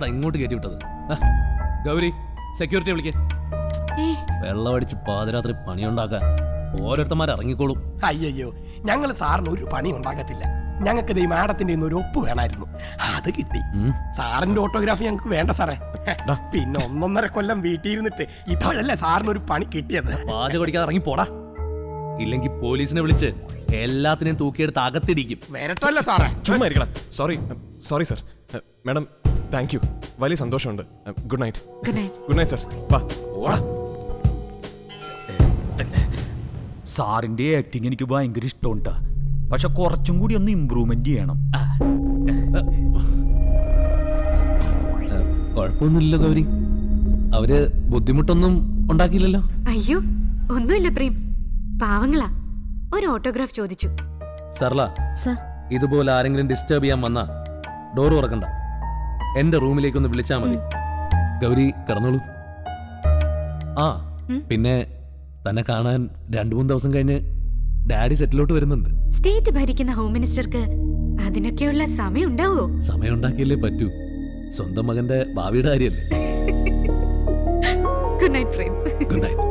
ഇങ്ങോട്ട് കയറ്റി വിട്ടത്. ഗൗരി, സെക്യൂരിറ്റി വിളിക്കേ. വെള്ളമടിച്ച് പാതിരാത്രി പണിയുണ്ടാക്കാൻ ഓരോരുത്തന്മാർ ഇറങ്ങിക്കോളും. അയ്യോ, ഞങ്ങൾ സാറിന് ഒരു പണി ഉണ്ടാക്കത്തില്ല. ഞങ്ങൾക്ക് ഈ മാഡത്തിന്റെ ഒരു ഒപ്പ് വേണമായിരുന്നു, അത് കിട്ടി. സാറിന്റെ ഓട്ടോഗ്രാഫി ഞങ്ങൾക്ക് വേണ്ട സാറേ. പിന്നെ 1.5 കൊല്ലം വീട്ടിൽ ഇരുന്നിട്ട് ഇപ്പോഴല്ലേ സാറിന് ഒരു പണി കിട്ടിയത്. പാചകം അടിക്കാതെ ഇറങ്ങി പോടാ, ഇല്ലെങ്കിൽ പോലീസിനെ വിളിച്ച് എല്ലാത്തിനെയും തൂക്കിയെടുത്ത് അകത്തിടിക്കും. വരട്ടല്ലേ സാറേ. ചുമ്മാ ഇരിക്കണം. Sorry sir. Madam thank you, വലിയ സന്തോഷമുണ്ട്. Good night. Good night sir. വാ ഓടാ. സാറിന്റെ ആക്ടിങ് എനിക്ക് ഭയങ്കര ഇഷ്ടമുണ്ടാ, പക്ഷെ കുറച്ചും കൂടി ഒന്ന് ഇമ്പ്രൂവ്മെന്റ് ചെയ്യണം. കുഴപ്പമൊന്നുമില്ലല്ലോ ഗൗരി, അവര് ബുദ്ധിമുട്ടൊന്നും ഉണ്ടാക്കിയില്ലല്ലോ. അയ്യോ ഒന്നുമില്ല പ്രേം, പാവങ്ങളാ. ഒരു ഓട്ടോഗ്രാഫ് ചോദിച്ചു. സർല, ഇതുപോലെ ആരെങ്കിലും ഡിസ്റ്റർബ് ചെയ്യാൻ വന്നാ ഡോർ തുറക്കണ്ട, എന്റെ റൂമിലേക്കൊന്ന് വിളിച്ചാ മതി. ഗൗരി കിടന്നോളൂ. ആ പിന്നെ തന്നെ കാണാൻ 2-3 ദിവസം കഴിഞ്ഞ് ഡാഡി സെറ്റിലോട്ട് വരുന്നുണ്ട്. സ്റ്റേറ്റ് ഭരിക്കുന്ന ഹോം മിനിസ്റ്റർക്ക് അതിനൊക്കെയുള്ള സമയം ഉണ്ടാവോ? സമയം ഉണ്ടാക്കിയല്ലേ പറ്റൂ, സ്വന്തം മകന്റെ ഭാവിയുടെ കാര്യല്ലേ. Good night Prem. Good night.